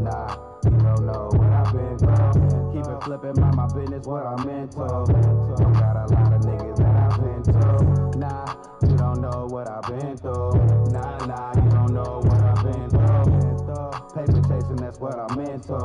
Nah, you don't know what I've been through. Keep it flipping, mind my business, what I'm into. Got a lot of niggas that I've been to. Nah, you don't know what I've been through. Nah, you don't know what I've been through. Paper chasing, that's what I'm into.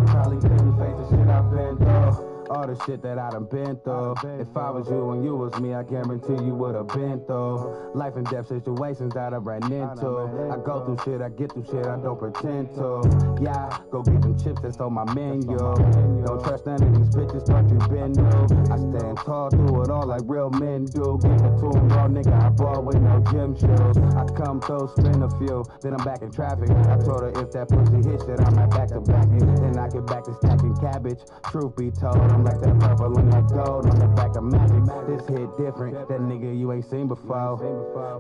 Probably couldn't face the shit I've been through. All the shit that I done been through. If I was you and you was me, I guarantee you would've been through life and death situations that I ran into. I go through shit, I get through shit, I don't pretend to. Yeah, go get them chips that's on my menu. Don't trust none of these bitches, thought you been new. I stand tall through it all like real men do. Give it to them raw, nigga, I ball with no gym shoes. I come through, spin a few, then I'm back in traffic. I told her if that pussy hit shit, I'm at back to back it. Then I get back to stacking cabbage. Truth be told, I'm like that purple and that gold on the back of magic. This hit different, that nigga you ain't seen before.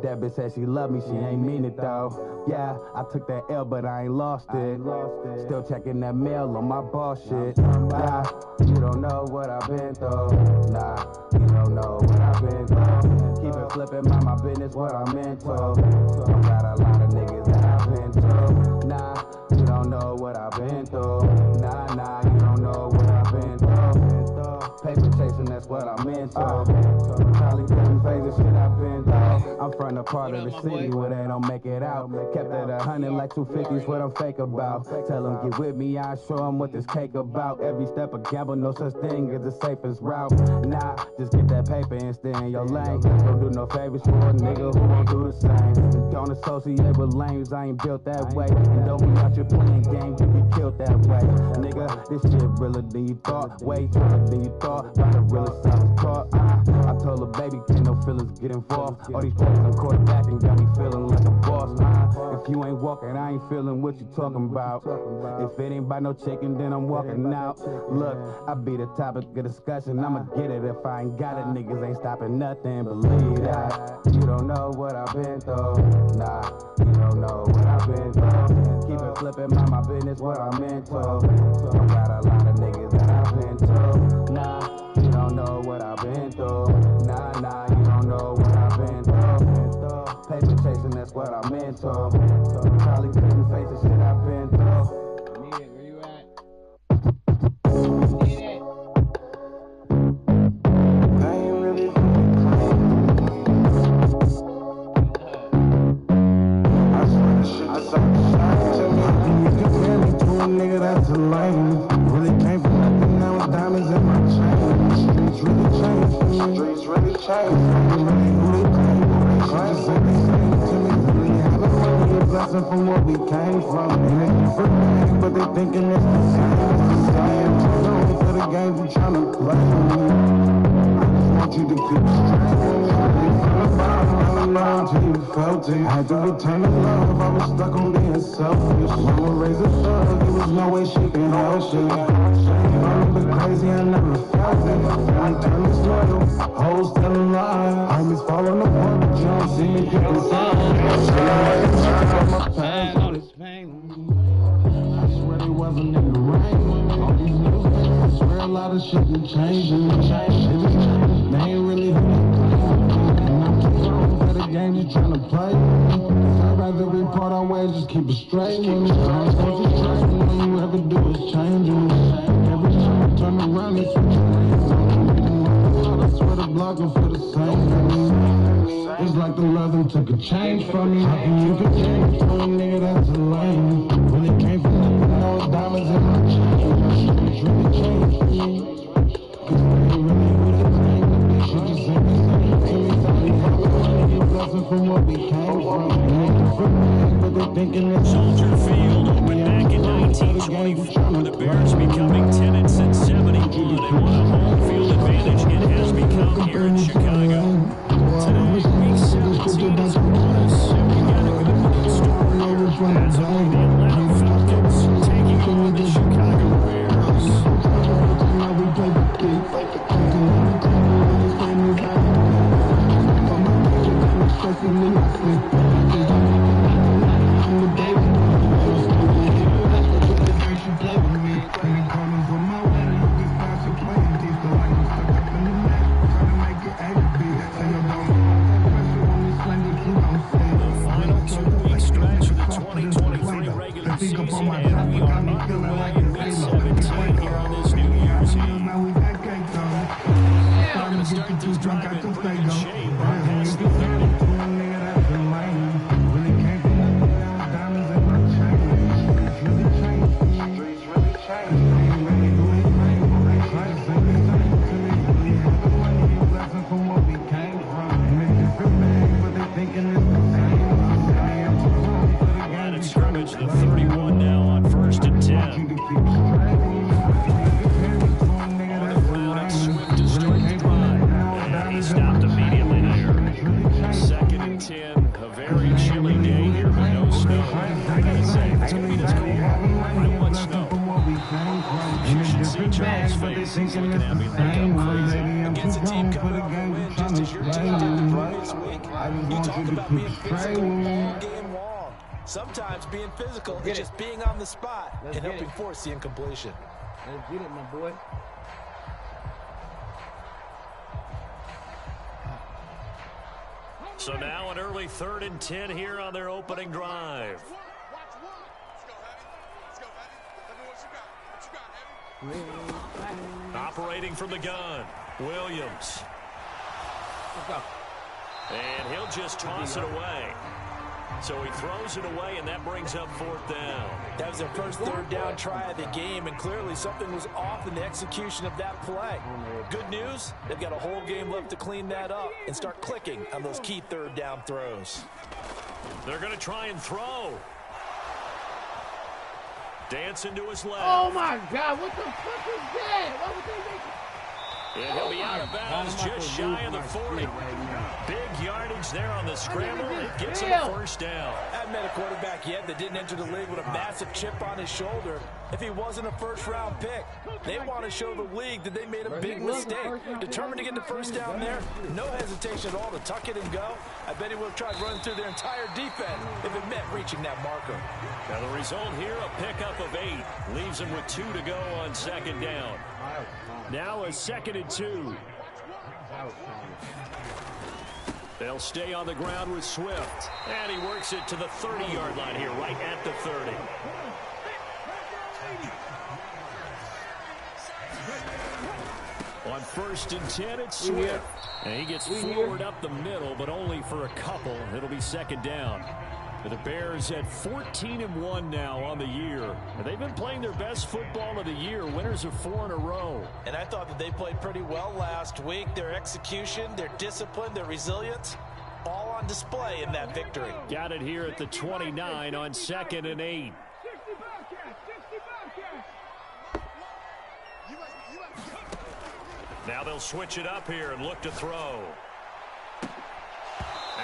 That bitch said she love me, she ain't mean it though. Yeah, I took that L, but I ain't lost it. Still checking that mail on my boss shit. Nah, you don't know what I've been through. Nah, you don't know what I've been through. Keep it flipping, mind my business, what I'm into. Got a lot of niggas that I've been to. Nah, you don't know what I've been through. Nah, you don't know what I've been through. Paper chasing, that's what I'm into. Probably couldn't face the shit I've been through. I'm from the part of the city where they don't make it out. Kept it 100 like 250's what I'm fake about. Tell them get with me, I show them what this cake about. Every step a gamble, no such thing as the safest route. Nah, just get that paper and stay in your lane. Don't do no favors for a nigga who won't do the same. Don't associate with lames, I ain't built that way. And don't be out here playing games, you get killed that way. Nigga, this shit realer than you thought. Way realer than you thought. By the realest I was taught. I told her, baby, can't no feelings get involved. All these players on quarterbacking got me feeling like a boss. If you ain't walking, I ain't feeling what you talking about. If it ain't by no chicken, then I'm walking out. Look, I be the topic of discussion. I'ma get it if I ain't got it. Niggas ain't stopping nothing. Believe that. You don't know what I've been through. Nah, you don't know what I've been through. Keep it flipping, mind my business, what I'm into. Got a lot of niggas that I've been to. Nah, you don't know what I've been through. Nah, you don't know what I've been through. Paper chasing, that's what I'm into. Probably couldn't face the shit I've been through. Need it, where you at? Need it. I ain't really I swear this shit is so shocking to me. You compare me to a nigga that's a lame. Really came from nothing, now it's diamonds in my chain. Streets really changed for me. Streets really changed for me. Who they claim? They just say the same to me. Really having money, a blessing from what we came from. And they different things, but they thinking it's the same. It's the same. Too long for the game you tryna play with me. I just want you to keep straight with me. You feel the bottom, I don't know until you felt it. I had to return the love, I was stuck on being selfish. Mama raised a thug, there was no way she can help it. I'm a bit crazy, I never felt it. I turn this loyal, hoes telling lies. Armies falling apart, but you don't see me getting signed. I swear they wasn't in the rain. All these niggas, I swear a lot of shit been changing. They ain't really who they claim. And I'm too grown for the game you tryna play. I'd rather be part our ways, just keep it straight. When you try to concentrate, all you ever do is change me. Every time I turn around, it's what you I swear the block will feel the same for me. It's like the loving took a change from me. How can you compare me to a nigga that's a lame? When it came from nothing, all the diamonds in my chain. Streets really changed for me. Cause they ain't really who they claim. They should just ain't the same to me. They have a money, a blessing from what we came from. They ain't different things, but they thinking it's Soldier Field opened back in 1924, the Bears becoming tenants in 71 and won a home field advantage. It has become here in Chicago. Today, week 17 is upon us, and we got a good one in store. As only the Atlanta Falcons taking on the Chicago Bears. We are underway in week 17 here on this New Year's Eve. We're going to start this drive in pretty good shape. We're past the 30. Line of scrimmage, the 31 now on 1st and 10. On the ground, it's Swift to start the drive. And he stopped immediately there. 2nd and 10, a very chilly day here, but no snow. I gotta say, if it's going to be this cold, I don't want snow. You should see Charles' face. He's looking at me like I'm crazy. Against a team coming off a win just as your team did the previous week. You talk about being physical all game long. Sometimes being physical is just being on the spot and helping force the incompletion. Let's get it, my boy. So now an early 3rd and 10 here on their opening drive. Operating from the gun, Williams. And he'll just toss it away. So he throws it away, and that brings up 4th down. That was their first 3rd down try of the game, and clearly something was off in the execution of that play. Good news, they've got a whole game left to clean that up and start clicking on those key 3rd down throws. They're going to try and throw. Dancing to his left. Oh, my God. What the fuck is that? What was they making? And he'll be out of bounds just shy of the 40. Big yardage there on the scramble. It gets him a 1st down. Haven't met a quarterback yet that didn't enter the league with a massive chip on his shoulder if he wasn't a first-round pick. They want to show the league that they made a big mistake. Determined to get the 1st down there. No hesitation at all to tuck it and go. I bet he would have tried running through their entire defense if it meant reaching that marker. Now the result here, a pickup of 8. Leaves him with 2 to go on 2nd down. Now a 2nd and 2. They'll stay on the ground with Swift. And he works it to the 30-yard line here, right at the 30. On 1st and 10, it's Swift. And he gets forward up the middle, but only for a couple. It'll be 2nd down. The Bears at 14-1 now on the year. They've been playing their best football of the year, winners of 4 in a row. And I thought that they played pretty well last week. Their execution, their discipline, their resilience, all on display in that victory. Got it here at the 29 on 2nd and 8. Now they'll switch it up here and look to throw.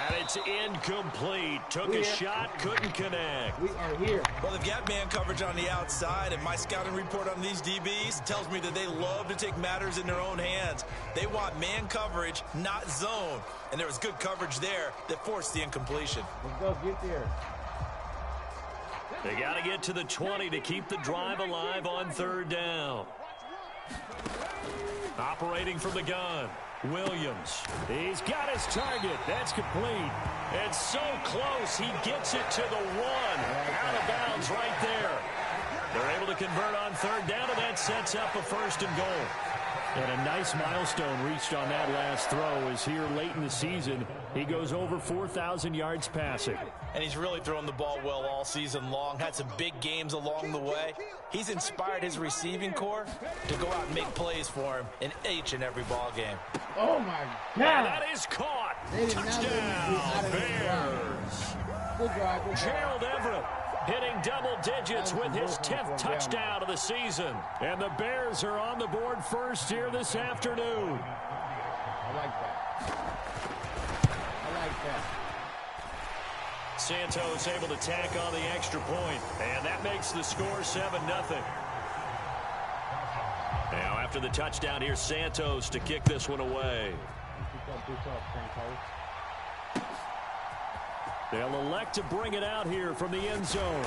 And it's incomplete. Took a shot, couldn't connect. We are here. Well, they've got man coverage on the outside, and my scouting report on these DBs tells me that they love to take matters in their own hands. They want man coverage, not zone. And there was good coverage there that forced the incompletion. Let's go get there. They got to get to the 20 to keep the drive alive on 3rd down. Operating from the gun, Williams. He's got his target. That's complete. And so close, he gets it to the 1. Out of bounds right there. They're able to convert on 3rd down, and that sets up a 1st and goal. And a nice milestone reached on that last throw is here late in the season. He goes over 4,000 yards passing. And he's really thrown the ball well all season long. Had some big games along the way. He's inspired his receiving corps to go out and make plays for him in each and every ball game. Oh, my God. And that is caught. Touchdown, Bears. Good drive, good drive. Gerald Everett hitting double digits with his 10th touchdown of the season. And the Bears are on the board first here this afternoon. I like that. I like that. Santos able to tack on the extra point, and that makes the score 7-0. Now after the touchdown, here's Santos to kick this one away. They'll elect to bring it out here from the end zone.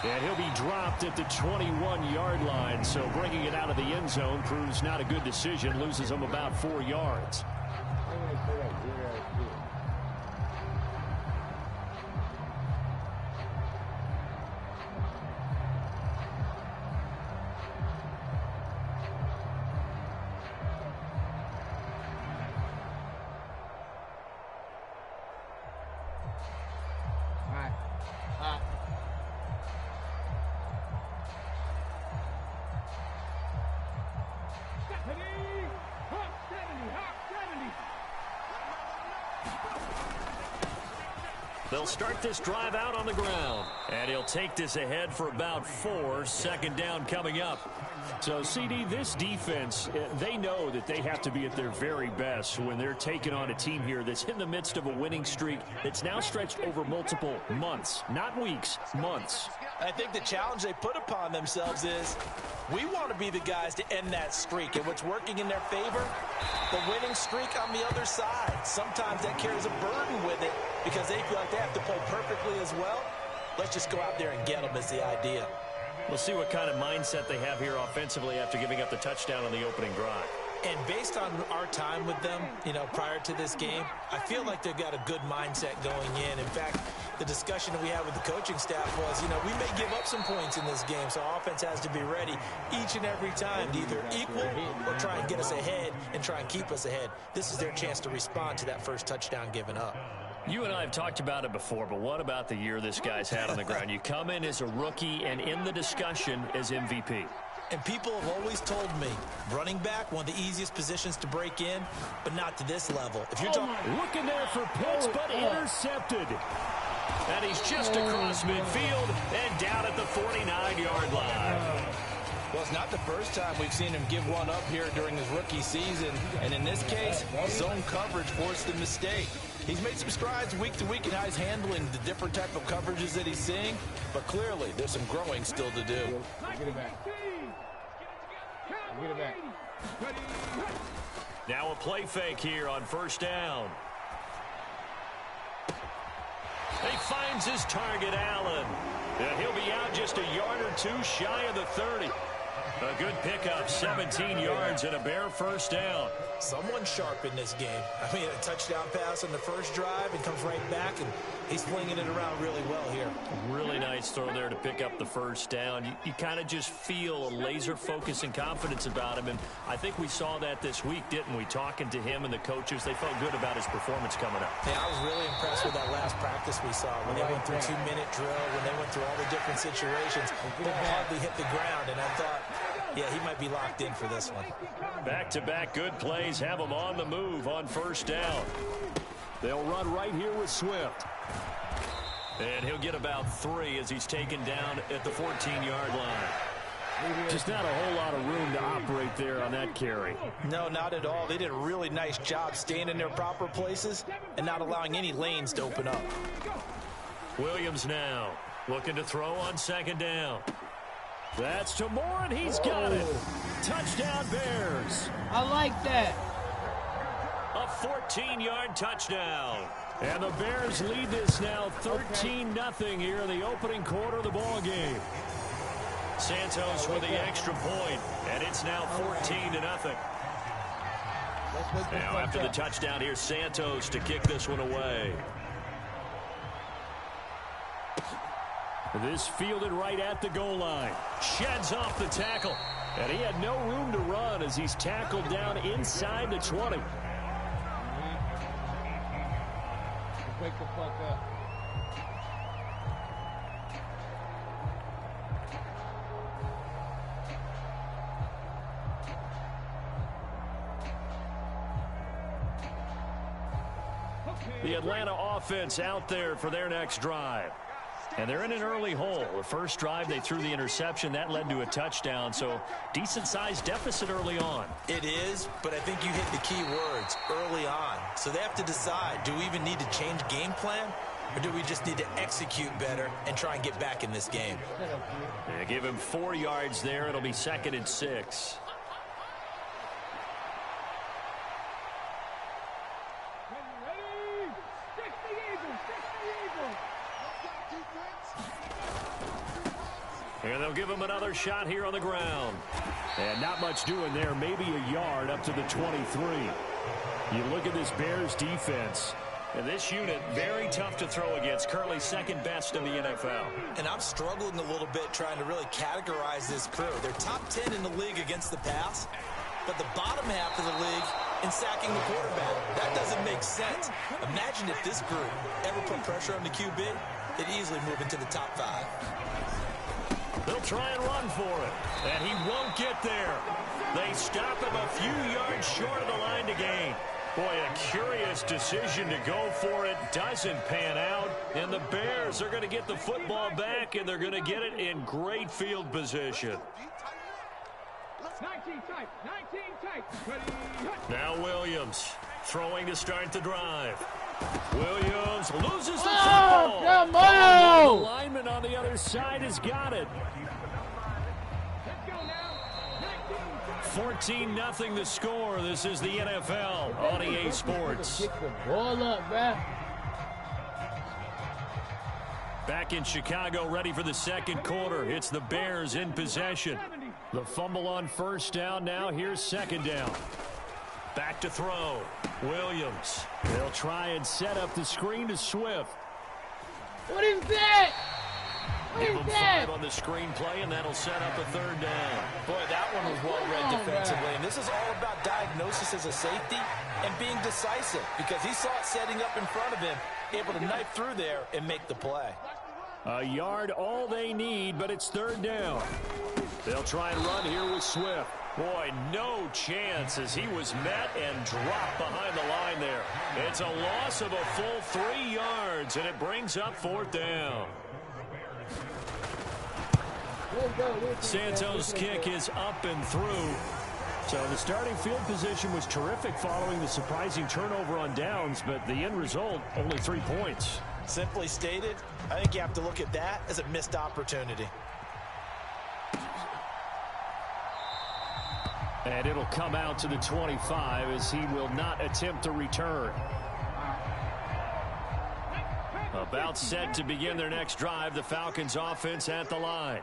And he'll be dropped at the 21-yard line. So bringing it out of the end zone proves not a good decision. Loses him about 4 yards. They'll start this drive out on the ground. And he'll take this ahead for about 4. Second down coming up. So, CD, this defense, they know that they have to be at their very best when they're taking on a team here that's in the midst of a winning streak that's now stretched over multiple months, not weeks, months. I think the challenge they put upon themselves is we want to be the guys to end that streak. And what's working in their favor? The winning streak on the other side. Sometimes that carries a burden with it because they feel like they have to play perfectly as well. Let's just go out there and get them is the idea. We'll see what kind of mindset they have here offensively after giving up the touchdown on the opening drive. And based on our time with them, prior to this game, I feel like they've got a good mindset going in. In fact, the discussion that we had with the coaching staff was, we may give up some points in this game, so our offense has to be ready each and every time to either equal or try and get us ahead and try and keep us ahead. This is their chance to respond to that first touchdown given up. You and I have talked about it before, but what about the year this guy's had on the ground? You come in as a rookie and in the discussion as MVP. And people have always told me, running back, one of the easiest positions to break in, but not to this level. If you're talking, looking there for Pitts, but intercepted. And he's just across midfield and down at the 49-yard line. Well, it's not the first time we've seen him give one up here during his rookie season. And in this case, zone coverage forced the mistake. He's made some strides week to week in how he's handling the different type of coverages that he's seeing. But clearly, there's some growing still to do. Get it back. Get it back. Now a play fake here on first down. He finds his target, Allen. And he'll be out just a yard or two shy of the 30. A good pickup, 17 yards and a bare first down. Someone sharp in this game. I mean, a touchdown pass on the first drive and comes right back, and he's flinging it around really well here. Really nice throw there to pick up the first down. You kind of just feel a laser focus and confidence about him, and I think we saw that this week, didn't we? Talking to him and the coaches, they felt good about his performance coming up. Yeah, I was really impressed with that last practice we saw when they went through 2-minute drill, when they went through all the different situations. Ball hardly hit the ground, and I thought, yeah, he might be locked in for this one. Back-to-back good plays have him on the move on first down. They'll run right here with Swift. And he'll get about 3 as he's taken down at the 14-yard line. Just not a whole lot of room to operate there on that carry. No, not at all. They did a really nice job staying in their proper places and not allowing any lanes to open up. Williams now looking to throw on second down. That's to Moore, and he's got it. Touchdown, Bears. I like that. A 14-yard touchdown. And the Bears lead this now 13-0 here in the opening quarter of the ball game. Santos with the extra point, and it's now 14-0. Now after the touchdown, here's Santos to kick this one away. This fielded right at the goal line. Sheds off the tackle. And he had no room to run as he's tackled down inside the 20. Wake the fuck up. The Atlanta offense out there for their next drive. And they're in an early hole. The first drive, they threw the interception. That led to a touchdown, so decent-sized deficit early on. It is, but I think you hit the key words, early on. So they have to decide, do we even need to change game plan, or do we just need to execute better and try and get back in this game? They give him 4 yards there. It'll be 2nd and 6. And they'll give him another shot here on the ground. And not much doing there, maybe a yard up to the 23. You look at this Bears defense. And this unit, very tough to throw against. Currently second best in the NFL. And I'm struggling a little bit trying to really categorize this crew. They're top 10 in the league against the pass, but the bottom half of the league in sacking the quarterback. That doesn't make sense. Imagine if this group ever put pressure on the QB, they'd easily move into the top 5. They'll try and run for it, and he won't get there. They stop him a few yards short of the line to gain. Boy, a curious decision to go for it. Doesn't pan out. And the Bears are going to get the football back, and they're going to get it in great field position. 19 tight. Now Williams throwing to start the drive. Williams loses the Oh, football. come The on! lineman on the other side has got it. 14-0 the score. This is the NFL on EA Sports. Pick the ball up, bruh. Back in Chicago, ready for the second quarter. It's the Bears in possession. The fumble on first down. Now here's second down. Back to throw. Williams. They'll try and set up the screen to Swift. What is that? What Give is him that? 5 on the screenplay, and that'll set up a third down. Boy, that one was well read defensively. And this is all about diagnosis as a safety and being decisive, because he saw it setting up in front of him, able to knife through there and make the play. A yard all they need, but it's third down. They'll try and run here with Swift. Boy, no chance as he was met and dropped behind the line there. It's a loss of a full 3 yards, and it brings up fourth down. Santos' kick is up and through. So the starting field position was terrific following the surprising turnover on downs, but the end result, only 3 points. Simply stated, I think you have to look at that as a missed opportunity. And it'll come out to the 25 as he will not attempt to return. About set to begin their next drive, the Falcons offense at the line.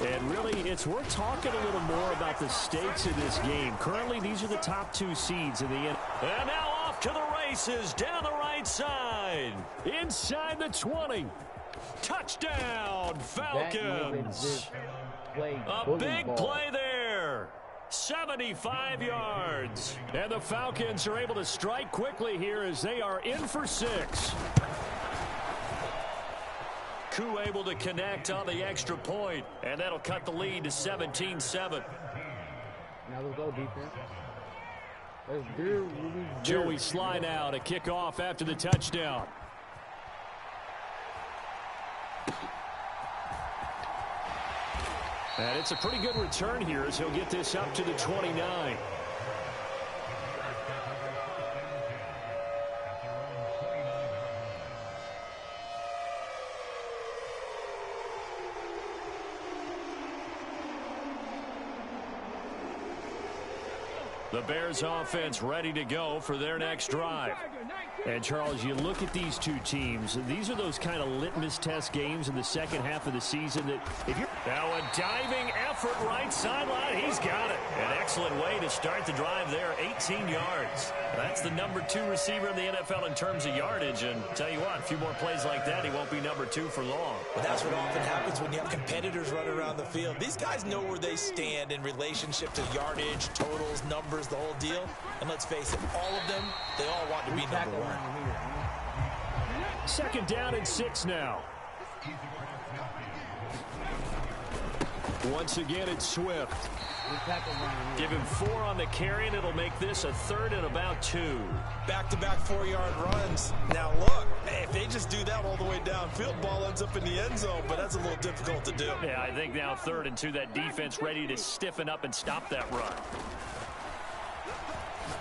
And really, it's worth talking a little more about the stakes of this game. Currently, these are the top 2 seeds in the end. And now off to the races down the right side. Inside the 20. Touchdown, Falcons. A big play there. 75 yards. And the Falcons are able to strike quickly here as they are in for 6. Koo able to connect on the extra point, and that'll cut the lead to 17-7. Now let's go, defense. Let's do. Joey slide out, a kickoff after the touchdown. And it's a pretty good return here as he'll get this up to the 29. The Bears offense ready to go for their next drive. And, Charles, you look at these two teams, these are those kind of litmus test games in the second half of the season that if you're... Now a diving effort right sideline. He's got it. An excellent way to start the drive there, 18 yards. That's the number 2 receiver in the NFL in terms of yardage. And tell you what, a few more plays like that, he won't be number 2 for long. But that's what often happens when you have competitors running around the field. These guys know where they stand in relationship to yardage, totals, numbers, the whole deal. And let's face it, all of them, they all want to be number 1. Second down and 6 now. Once again, it's Swift. Give him 4 on the carry, and it'll make this a 3rd and about 2. Back-to-back 4-yard runs. Now, look, if they just do that all the way downfield, ball ends up in the end zone, but that's a little difficult to do. Yeah, I think now 3rd and 2, that defense ready to stiffen up and stop that run.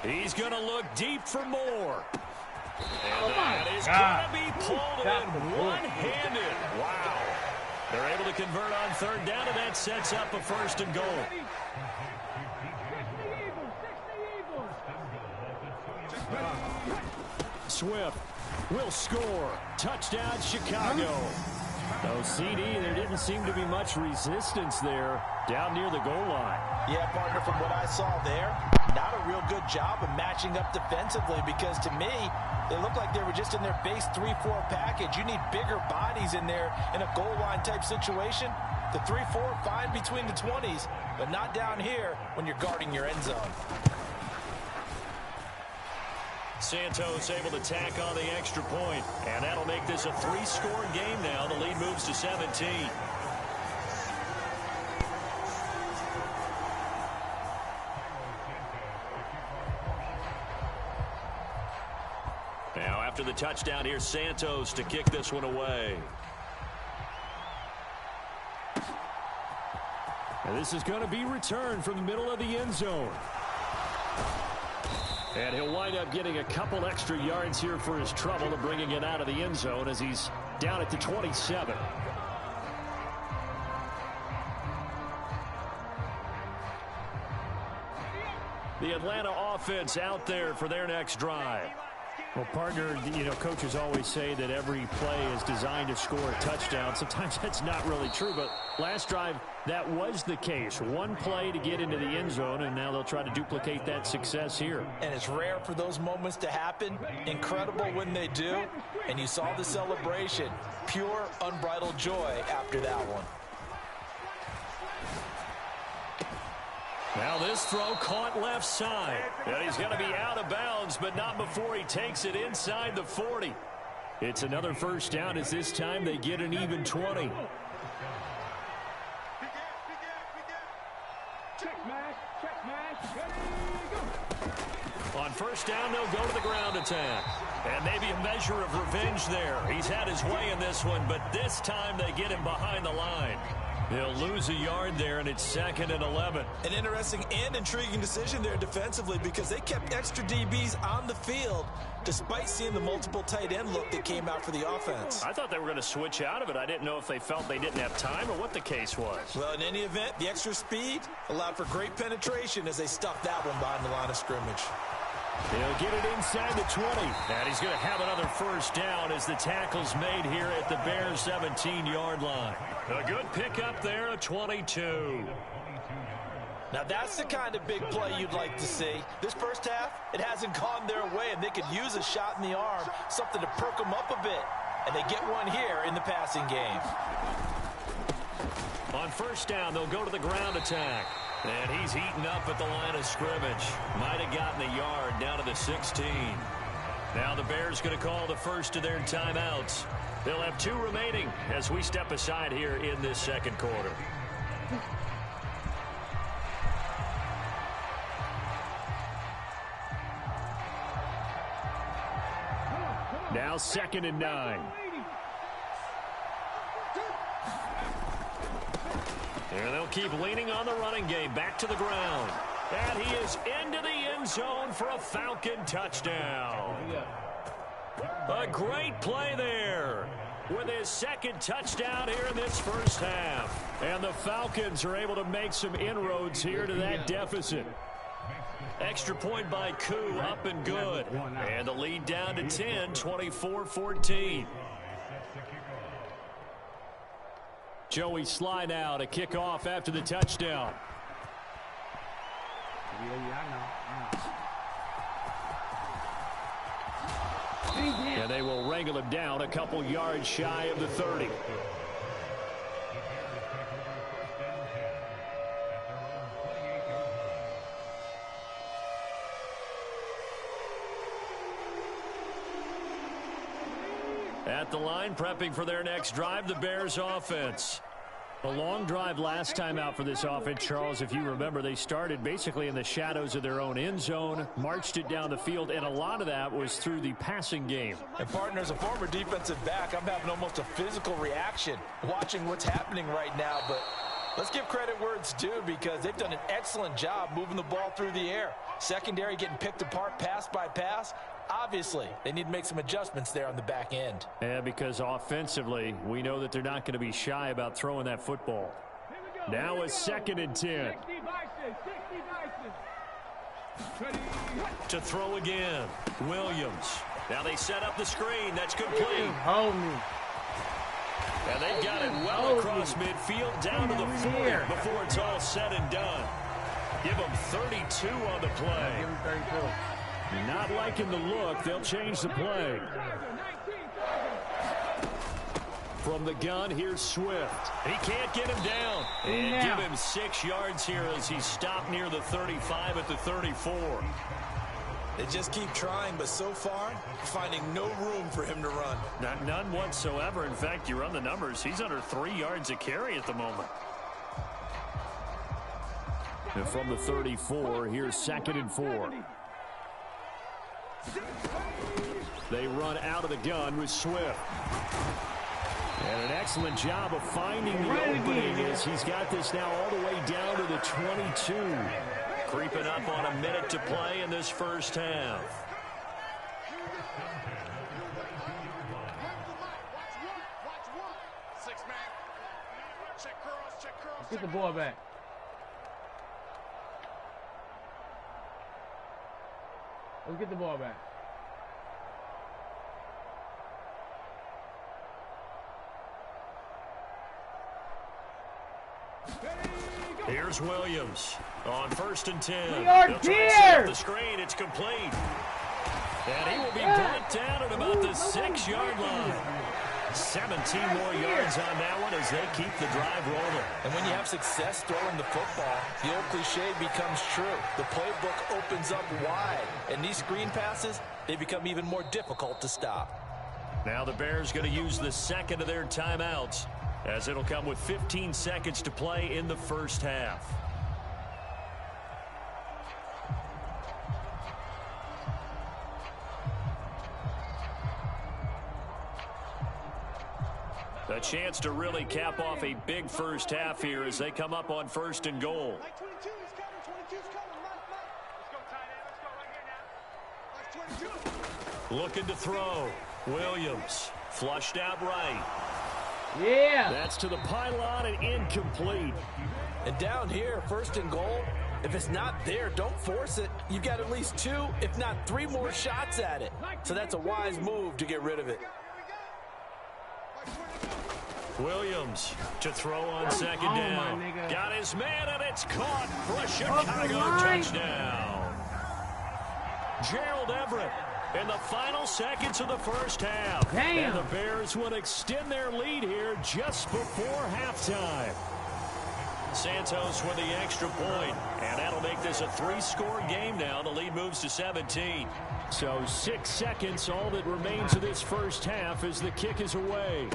He's going to look deep for more. And that is going to be pulled in one-handed. Wow. They're able to convert on 3rd down, and that sets up a 1st and goal. Swift will score. Touchdown, Chicago. No CD, there didn't seem to be much resistance there down near the goal line. Yeah, partner, from what I saw there, not a real good job of matching up defensively because to me, they look like they were just in their base 3-4 package. You need bigger bodies in there in a goal line type situation. The 3-4, fine between the 20s, but not down here when you're guarding your end zone. Santos able to tack on the extra point, and that'll make this a 3-score game now. The lead moves to 17. After the touchdown, here's Santos to kick this one away. And this is going to be returned from the middle of the end zone. And he'll wind up getting a couple extra yards here for his trouble of bringing it out of the end zone as he's down at the 27. The Atlanta offense out there for their next drive. Well, partner, you know, coaches always say that every play is designed to score a touchdown. Sometimes that's not really true, but last drive, that was the case. One play to get into the end zone, and now they'll try to duplicate that success here. And it's rare for those moments to happen. Incredible when they do. And you saw the celebration. Pure, unbridled joy after that one. Now this throw caught left side. And he's going to be out of bounds, but not before he takes it inside the 40. It's another first down as this time they get an even 20. On first down, they'll go to the ground attack. And maybe a measure of revenge there. He's had his way in this one, but this time they get him behind the line. He'll lose a yard there, and it's 2nd and 11. An interesting and intriguing decision there defensively because they kept extra DBs on the field despite seeing the multiple tight end look that came out for the offense. I thought they were going to switch out of it. I didn't know if they felt they didn't have time or what the case was. Well, in any event, the extra speed allowed for great penetration as they stuffed that one behind the line of scrimmage. He'll get it inside the 20. And he's going to have another first down as the tackle's made here at the Bears' 17-yard line. A good pickup there, a 22. Now that's the kind of big play you'd like to see. This first half, it hasn't gone their way, and they could use a shot in the arm, something to perk them up a bit. And they get one here in the passing game. On first down, they'll go to the ground attack. And he's heating up at the line of scrimmage. Might have gotten a yard down to the 16. Now the Bears going to call the first of their timeouts. They'll have 2 remaining as we step aside here in this second quarter. Now 2nd and 9. And they'll keep leaning on the running game. Back to the ground. And he is into the end zone for a Falcon touchdown. A great play there with his 2nd touchdown here in this first half. And the Falcons are able to make some inroads here to that deficit. Extra point by Koo, up and good. And the lead down to 10, 24-14. Joey slide out, a kickoff after the touchdown. And they will wrangle him down a couple yards shy of the 30. At the line, prepping for their next drive, the Bears offense. A long drive last time out for this offense, Charles. If you remember, they started basically in the shadows of their own end zone, marched it down the field, and a lot of that was through the passing game. And, partner, as a former defensive back, I'm having almost a physical reaction watching what's happening right now. But let's give credit where it's due because they've done an excellent job moving the ball through the air. Secondary getting picked apart pass by pass. Obviously, they need to make some adjustments there on the back end. Yeah, because offensively, we know that they're not going to be shy about throwing that football. Now a 2nd and 10. To throw again, Williams. Now they set up the screen. That's complete. Hold me. And they've got it well across midfield down to the 40 before it's all said and done. Give them 32 on the play. Give him 32. Not liking the look. They'll change the play. From the gun, here's Swift. He can't get him down. And give him 6 yards here as he's stopped near the 35 at the 34. They just keep trying, but so far, finding no room for him to run. None whatsoever. In fact, you run the numbers. He's under 3 yards a carry at the moment. And from the 34, here's 2nd and 4. They run out of the gun with Swift. And an excellent job of finding the opening as he's got this now all the way down to the 22. Creeping up on a minute to play in this first half. Get the ball back. Let's get the ball back. Here's Williams on 1st and 10. We are They'll try and set up here. the screen. It's complete. And he will be brought down at about the 6-yard line. 17 more yards on that one as they keep the drive rolling. And when you have success throwing the football, the old cliche becomes true. The playbook opens up wide, and these screen passes, they become even more difficult to stop. Now the Bears going to use the second of their timeouts, as it'll come with 15 seconds to play in the first half. A chance to really cap off a big first half here as they come up on 1st and goal. Looking to throw. Williams flushed out right. Yeah. That's to the pylon and incomplete. And down here, 1st and goal, if it's not there, don't force it. You've got at least 2, if not 3 more shots at it. So that's a wise move to get rid of it. Williams to throw on 2nd down. Got his man, and it's caught for a Chicago touchdown. Gerald Everett in the final seconds of the first half. Damn. And the Bears will extend their lead here just before halftime. Santos with the extra point, and that'll make this a 3-score game now. The lead moves to 17. So 6 seconds, all that remains of this first half as the kick is away.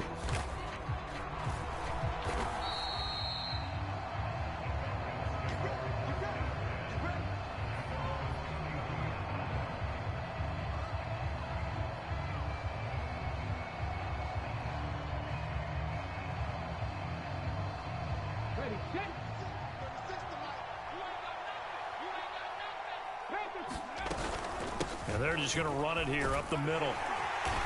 And they're just going to run it here up the middle.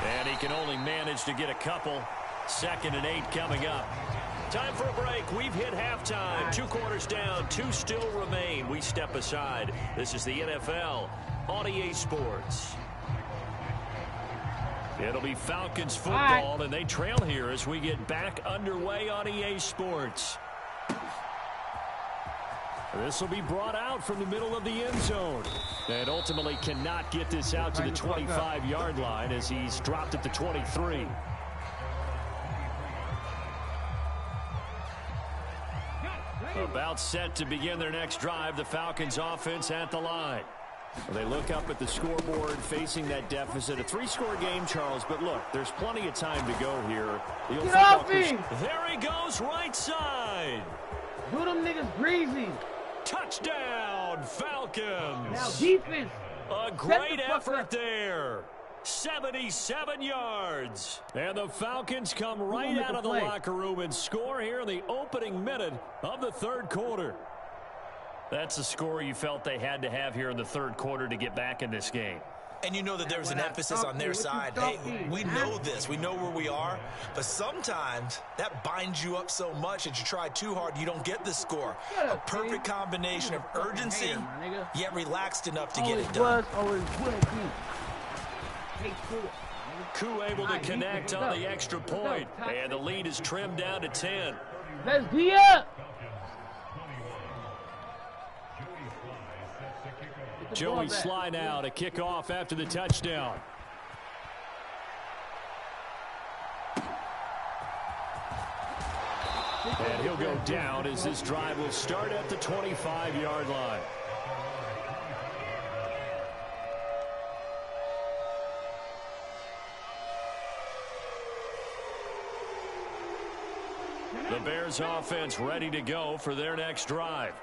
And he can only manage to get a couple. 2nd and 8 coming up. Time for a break. We've hit halftime. 2 quarters down. 2 still remain. We step aside. This is the NFL on EA Sports. It'll be Falcons football, and they trail here as we get back underway on EA Sports. This will be brought out from the middle of the end zone. And ultimately cannot get this out to the 25-yard line as he's dropped at the 23. About set to begin their next drive, the Falcons offense at the line. They look up at the scoreboard facing that deficit. A 3-score game, Charles, but look, there's plenty of time to go here. Get off me! There he goes, right side. Do them niggas greasy. Touchdown, Falcons. Now defense. A great effort there. 77 yards. And the Falcons come right out of the locker room and score here in the opening minute of the 3rd quarter. That's the score you felt they had to have here in the 3rd quarter to get back in this game. And you know that there's an emphasis on their side. Hey, we know this. We know where we are. But sometimes that binds you up so much that you try too hard, you don't get the score. A perfect combination of urgency, yet relaxed enough to get it done. Koo able to connect on the extra point. And the lead is trimmed down to 10. Let's be up. Joey Sly now to kick off after the touchdown. And he'll go down as this drive will start at the 25-yard line. The Bears offense ready to go for their next drive.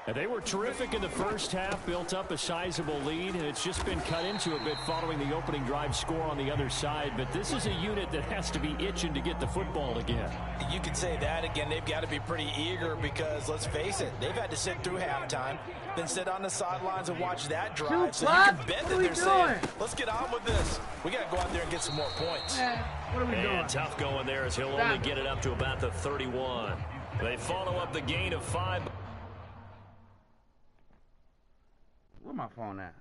And they were terrific in the first half, built up a sizable lead, and it's just been cut into a bit following the opening drive score on the other side. But this is a unit that has to be itching to get the football again. You could say that again. They've got to be pretty eager because, let's face it, they've had to sit through halftime, then sit on the sidelines and watch that drive. So you can bet that they're saying, let's get on with this. We got to go out there and get some more points. What are we doing? And tough going there as he'll only get it up to about the 31. They follow up the gain of 5. Where my phone at?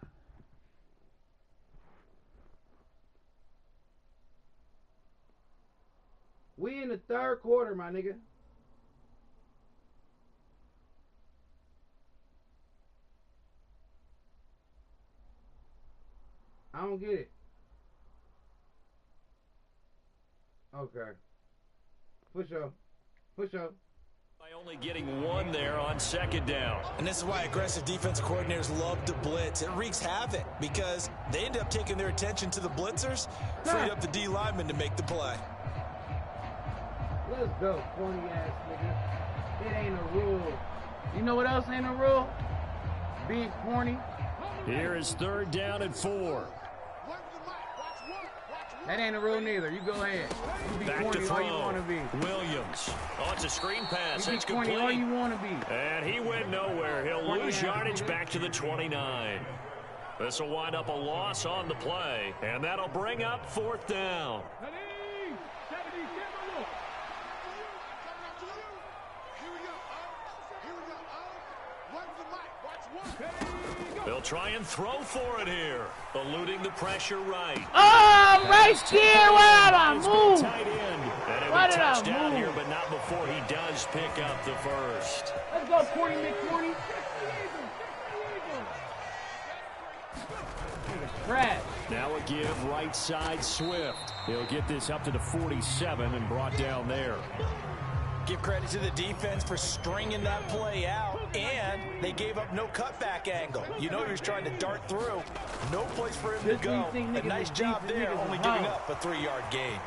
We in the third quarter, my nigga. I don't get it. Okay. Push up. Push up. By only getting one there on second down. And this is why aggressive defensive coordinators love to blitz. It wreaks havoc because they end up taking their attention to the blitzers, freed up the D lineman to make the play. Let's go, corny ass nigga. It ain't a rule. You know what else ain't a rule? Being corny. Here is third down and 4. That ain't a rule neither. You go ahead. You be Back corny to throw. all you want to be. Williams. Oh, it's a screen pass. You be It's corny all complete. you want to be. And he went nowhere. He'll Corny lose ass yardage nigga. back to the 29. This will wind up a loss on the play, and that'll bring up fourth down. They'll try and throw for it here, eluding the pressure right. Oh, right there. Why did I move? Tight end. And Why it'll did I touchdown move? here, but not before he does pick up the first. Let's go, corny McCorny. Trash. Now a give right side Swift. He'll get this up to the 47 and brought down there. Give credit to the defense for stringing that play out, and they gave up no cutback angle. You know he was trying to dart through. No place for him to go. A nice job there, only giving up a 3-yard gain.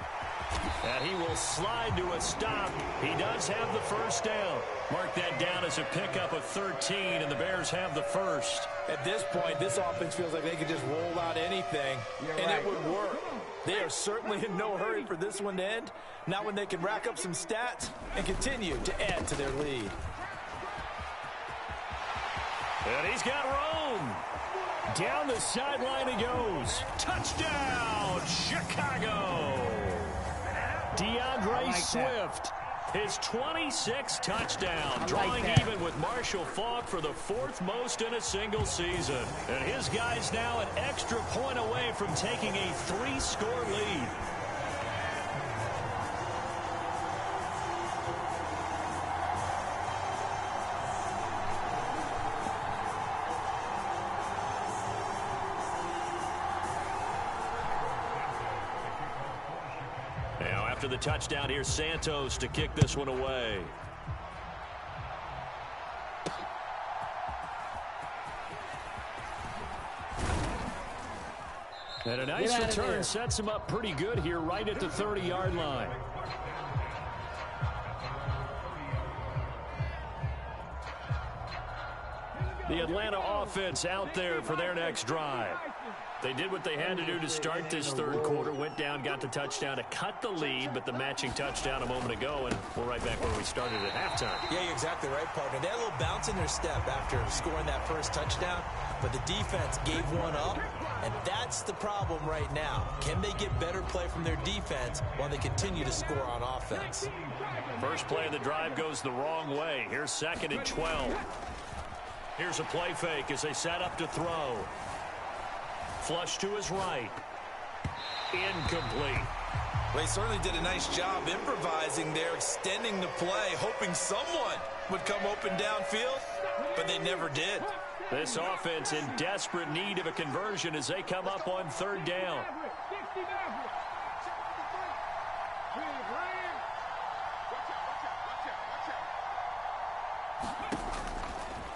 And he will slide to a stop. He does have the first down. Mark that down as a pickup of 13, and the Bears have the first. At this point, this offense feels like they could just roll out anything, and it would work. They are certainly in no hurry for this one to end. Not when they can rack up some stats and continue to add to their lead. And he's got room. Down the sideline he goes. Touchdown, Chicago. DeAndre Swift, his 26th touchdown, drawing even with Marshall Faulk for the 4th most in a single season. And his guys now an extra point away from taking a 3-score lead. After the touchdown, here's Santos to kick this one away. And a nice return sets him up pretty good here right at the 30-yard line. The Atlanta offense out there for their next drive. They did what they had to do to start this third quarter. Went down, got the touchdown to cut the lead, but the matching touchdown a moment ago, and we're right back where we started at halftime. Yeah, you're exactly right, partner. They had a little bounce in their step after scoring that first touchdown, but the defense gave one up, and that's the problem right now. Can they get better play from their defense while they continue to score on offense? First play of the drive goes the wrong way. Here's 2nd and 12. Here's a play fake as they set up to throw. Flush to his right. Incomplete. Well, they certainly did a nice job improvising there, extending the play, hoping someone would come open downfield, but they never did. This offense in desperate need of a conversion as they come up on 3rd down.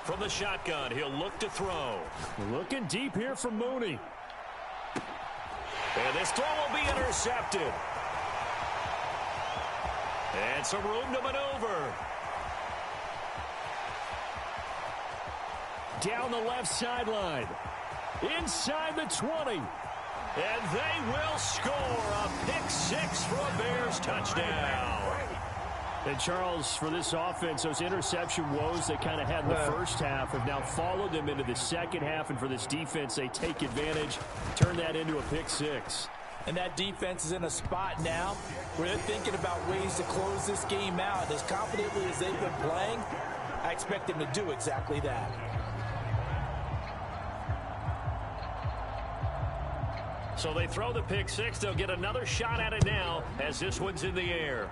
From the shotgun, he'll look to throw. Looking deep here from Mooney. And this throw will be intercepted. And some room to maneuver. down the left sideline. Inside the 20. And they will score a pick six for a Bears touchdown. And, Charles, for this offense, those interception woes they kind of had in the first half have now followed them into the second half. And for this defense, they take advantage, turn that into a pick six. And that defense is in a spot now where they're thinking about ways to close this game out. As confidently as they've been playing, I expect them to do exactly that. So they throw the pick six. They'll get another shot at it now as this one's in the air.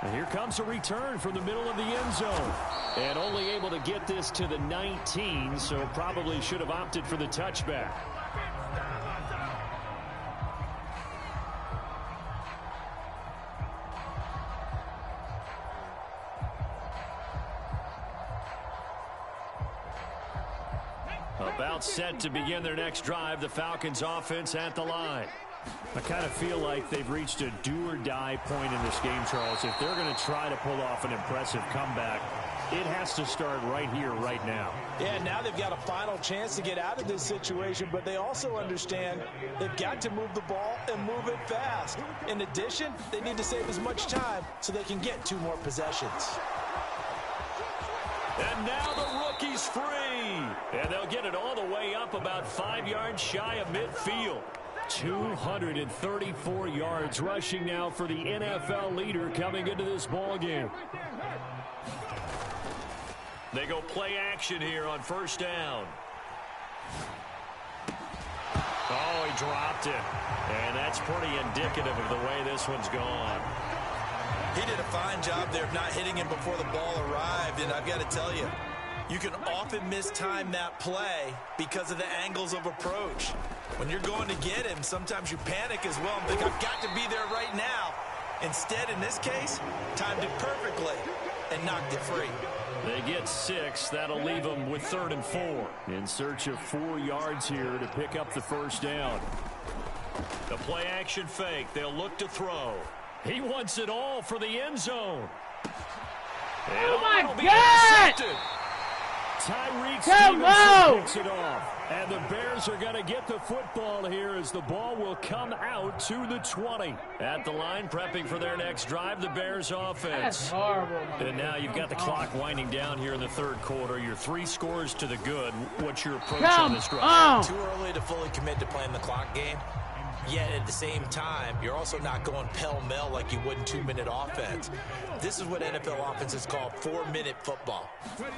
And here comes a return from the middle of the end zone. And only able to get this to the 19, so probably should have opted for the touchback. About set to begin their next drive, the Falcons offense at the line. I kind of feel like they've reached a do-or-die point in this game, Charles. If they're going to try to pull off an impressive comeback, it has to start right here, right now. Yeah, now they've got a final chance to get out of this situation, but they also understand they've got to move the ball and move it fast. In addition, they need to save as much time so they can get 2 more possessions. And now the rookie's free. And they'll get it all the way up about 5 yards shy of midfield. 234 yards rushing now for the NFL leader coming into this ball game. They go play action here on first down. Oh, he dropped it. And that's pretty indicative of the way this one's gone. He did a fine job there of not hitting him before the ball arrived, and I've got to tell you, you can often mistime that play because of the angles of approach. When you're going to get him, sometimes you panic as well and think, I've got to be there right now. Instead, in this case, timed it perfectly and knocked it free. They get 6. That'll leave them with 3rd and 4. In search of 4 yards here to pick up the first down. The play action fake. They'll look to throw. He wants it all for the end zone. Oh, my God! Tyreek Stevenson picks it off. And the Bears are going to get the football here as the ball will come out to the 20. At the line, prepping for their next drive, the Bears offense. That's horrible, man. And now you've got the clock winding down here in the 3rd quarter. You're 3 scores to the good. What's your approach on this drive? Too early to fully commit to playing the clock game. Yet at the same time, you're also not going pell-mell like you would in 2-minute offense. This is what NFL offenses call 4-minute football.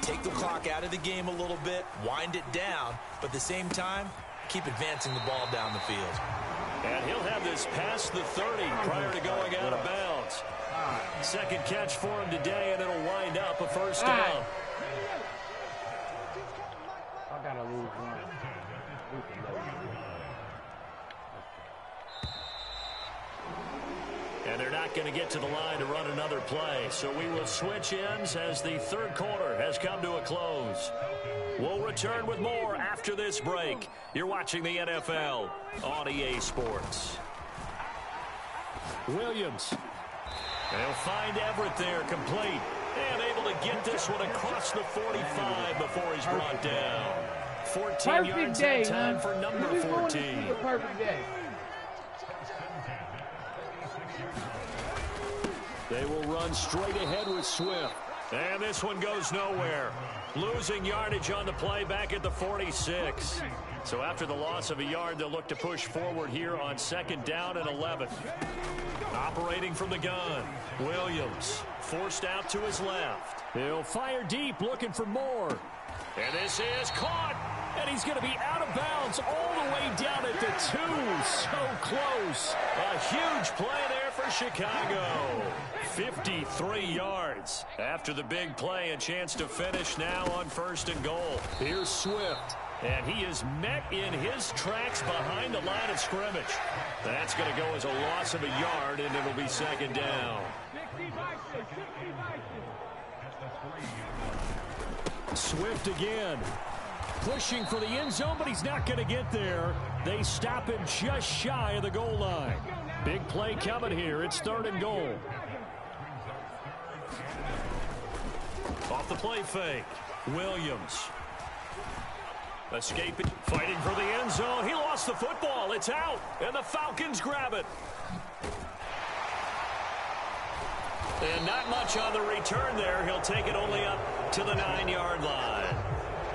Take the clock out of the game a little bit, wind it down, but at the same time, keep advancing the ball down the field. And he'll have this past the 30 prior to going out of bounds. 2nd catch for him today, and it'll wind up a first down. I gotta lose one. And they're not going to get to the line to run another play. So we will switch ends as the 3rd quarter has come to a close. We'll return with more after this break. You're watching the NFL on EA Sports. Williams. They'll find Everett there complete. And able to get this one across the 45 before he's brought down. 14 yards that time for number 14. Perfect day. They will run straight ahead with Swift. And this one goes nowhere. Losing yardage on the play back at the 46. So after the loss of a yard, they'll look to push forward here on 2nd down and 11. Operating from the gun. Williams forced out to his left. He'll fire deep, looking for more. And this is caught. And he's going to be out of bounds all the way down at the 2. So close. A huge play there for Chicago. 53 yards. After the big play, a chance to finish now on 1st and goal. Here's Swift. And he is met in his tracks behind the line of scrimmage. That's going to go as a loss of a yard, and it'll be 2nd down. Swift again. Pushing for the end zone, but he's not going to get there. They stop him just shy of the goal line. Big play coming here. It's 3rd and goal. Off the play fake. Williams. Escaping, fighting for the end zone. He lost the football. It's out, and the Falcons grab it. And not much on the return there. He'll take it only up to the 9-yard line.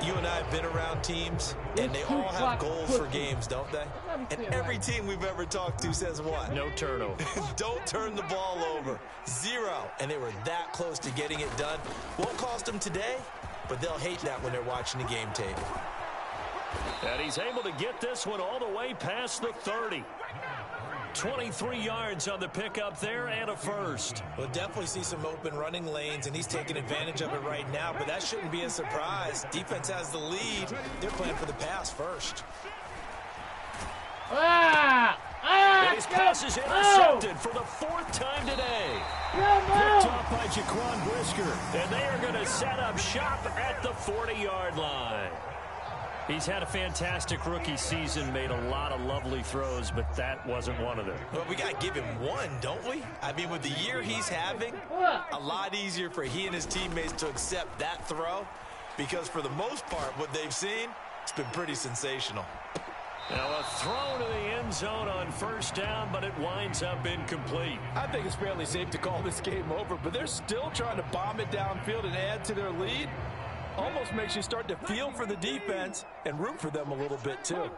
You and I have been around teams, and they all have goals for games, don't they? And every team we've ever talked to says what? No turnover. Don't turn the ball over. 0. And they were that close to getting it done. Won't cost them today, but they'll hate that when they're watching the game tape. And he's able to get this one all the way past the 30. 23 yards on the pickup there and a first. We'll definitely see some open running lanes, and he's taking advantage of it right now, but that shouldn't be a surprise. Defense has the lead. They're playing for the pass first. And his pass is intercepted for the 4th time today. Picked off by Jaquan Brisker, and they are going to set up shop at the 40-yard line. He's had a fantastic rookie season, made a lot of lovely throws, but that wasn't one of them. Well, we got to give him one, don't we? I mean, with the year he's having, a lot easier for he and his teammates to accept that throw, because for the most part, what they've seen, it's been pretty sensational. Now a throw to the end zone on first down, but it winds up incomplete. I think it's fairly safe to call this game over, but they're still trying to bomb it downfield and add to their lead. Almost makes you start to feel for the defense and root for them a little bit, too.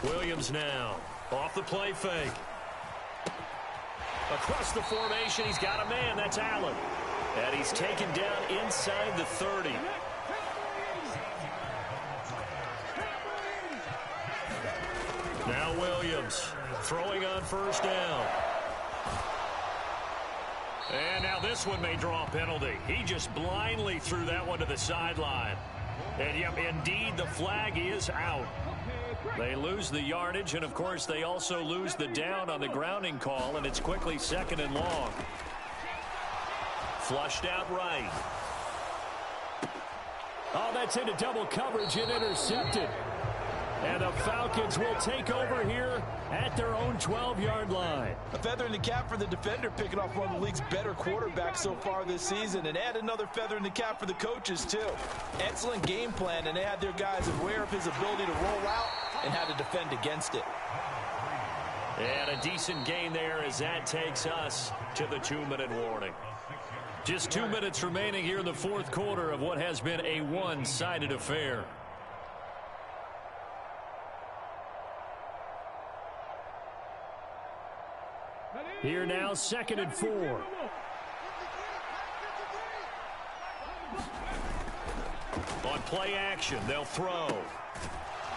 Williams now off the play fake. Across the formation, he's got a man. That's Allen. And he's taken down inside the 30. Now Williams throwing on first down. And now this one may draw a penalty. He just blindly threw that one to the sideline. And yep, indeed, the flag is out. They lose the yardage, and of course, they also lose the down on the grounding call, and it's quickly 2nd and long. Flushed out right. Oh, that's into double coverage and intercepted. And the Falcons will take over here at their own 12-yard line. A feather in the cap for the defender, picking off one of the league's better quarterbacks so far this season, and add another feather in the cap for the coaches, too. Excellent game plan, and they had their guys aware of his ability to roll out and how to defend against it. And a decent gain there as that takes us to the 2-minute warning. Just 2 minutes remaining here in the 4th quarter of what has been a one-sided affair. Here now, 2nd and 4. On play action, they'll throw.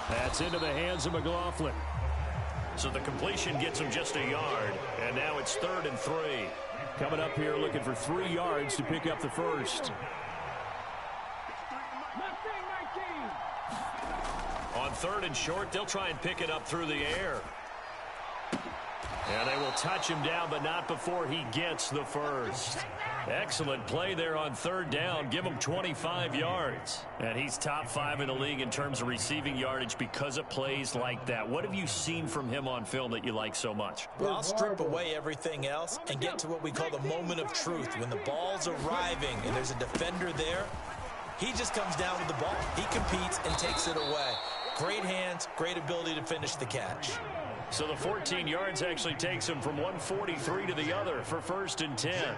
That's into the hands of McLaughlin. So the completion gets him just a yard. And now it's 3rd and 3. Coming up here looking for 3 yards to pick up the first. On 3rd and short, they'll try and pick it up through the air. And they will touch him down, but not before he gets the first. Excellent play there on 3rd down. Give him 25 yards. And he's top 5 in the league in terms of receiving yardage because of plays like that. What have you seen from him on film that you like so much? Well, I'll strip away everything else and get to what we call the moment of truth. When the ball's arriving and there's a defender there, he just comes down with the ball. He competes and takes it away. Great hands, great ability to finish the catch. So the 14 yards actually takes him from 143 to the other for 1st and 10.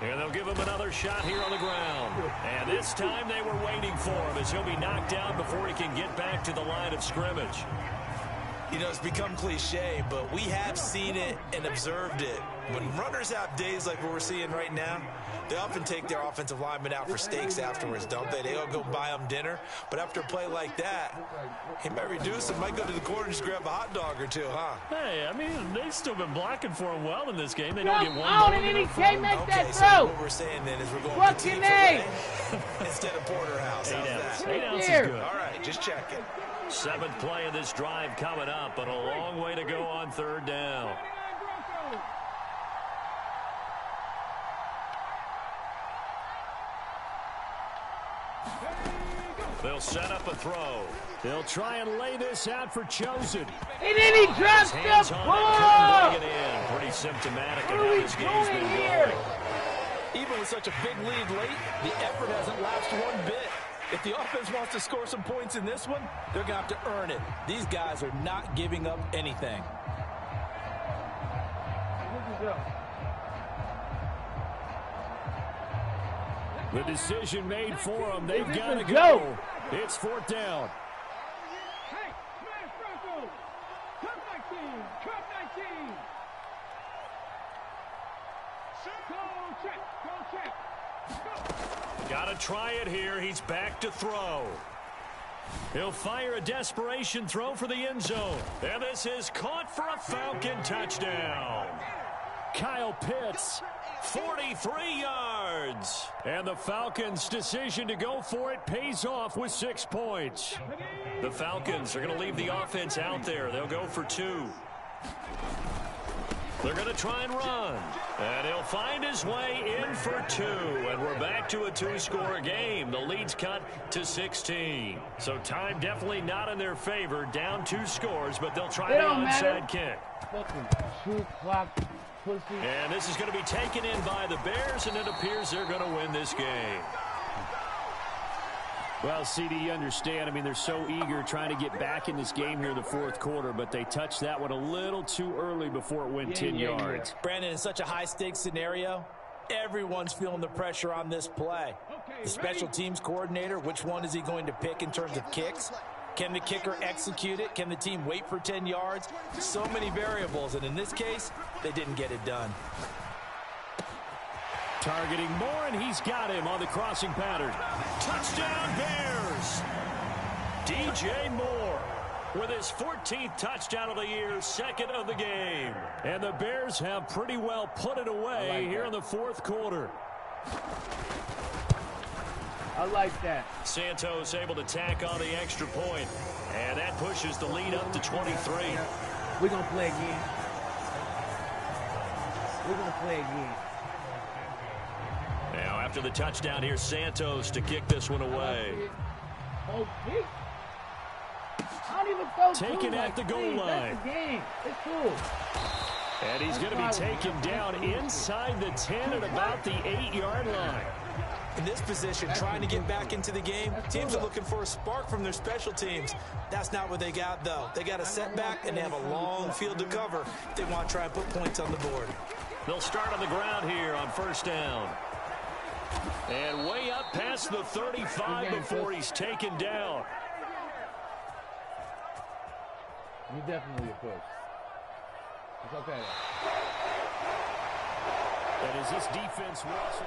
And they'll give him another shot here on the ground. And this time they were waiting for him as he'll be knocked down before he can get back to the line of scrimmage. You know, it's become cliche, but we have seen it and observed it. When runners have days like what we're seeing right now, they often take their offensive linemen out for steaks afterwards, don't they? They all go buy them dinner. But after a play like that, he might reduce it, might go to the corner and just grab a hot dog or two, huh? Hey, I mean, they've still been blocking for him well in this game. They don't get one out and then he can't make that throw. So what we're saying then is we're going What's your name? instead of porterhouse. How's that? 8 ounces Here. good. All right, just checking. 7th play of this drive coming up, but a long way to go on 3rd down. They'll set up a throw. They'll try and lay this out for Chosen. And then he drops the ball! Bring it in. Pretty symptomatic of how this game's been going. Even with such a big lead late, the effort hasn't lapsed one bit. If the offense wants to score some points in this one, they're going to have to earn it. These guys are not giving up anything. The decision made for them. They've got to go. It's 4th down. Hey, smash Bronco! Cup 19! Cup 19! Go check! Got to try it here. He's back to throw. He'll fire a desperation throw for the end zone. And this is caught for a Falcon touchdown. Kyle Pitts, 43 yards. And the Falcons' decision to go for it pays off with 6 points. The Falcons are going to leave the offense out there. They'll go for 2. They're going to try and run. And he'll find his way in for 2. And we're back to a 2-score game. The lead's cut to 16. So time definitely not in their favor. Down 2 scores, but they'll try the onside kick. And this is going to be taken in by the Bears, and it appears they're going to win this game. Well, CD, you understand. I mean, they're so eager trying to get back in this game here in the 4th quarter, but they touched that one a little too early before it went 10 yards. Brandon, in such a high-stakes scenario, everyone's feeling the pressure on this play. The special teams coordinator, which one is he going to pick in terms of kicks? Can the kicker execute it? Can the team wait for 10 yards? So many variables, and in this case, they didn't get it done. Targeting Moore, and he's got him on the crossing pattern. Touchdown, Bears! DJ Moore with his 14th touchdown of the year, 2nd of the game. And the Bears have pretty well put it away here in the 4th quarter. I like that. Santos able to tack on the extra point, and that pushes the lead up to 23. We're going to play again. We're going to play again. Now, after the touchdown, here's Santos to kick this one away. Taken at the goal line. It's cool. And he's going to be taken down inside the 10 at about the 8-yard line. In this position, trying to get back into the game, teams are looking for a spark from their special teams. That's not what they got, though. They got a setback, and they have a long field to cover if they want to try and put points on the board. They'll start on the ground here on 1st down. And way up past the 35 before he's taken down. You definitely a push. It's okay. And as this defense walks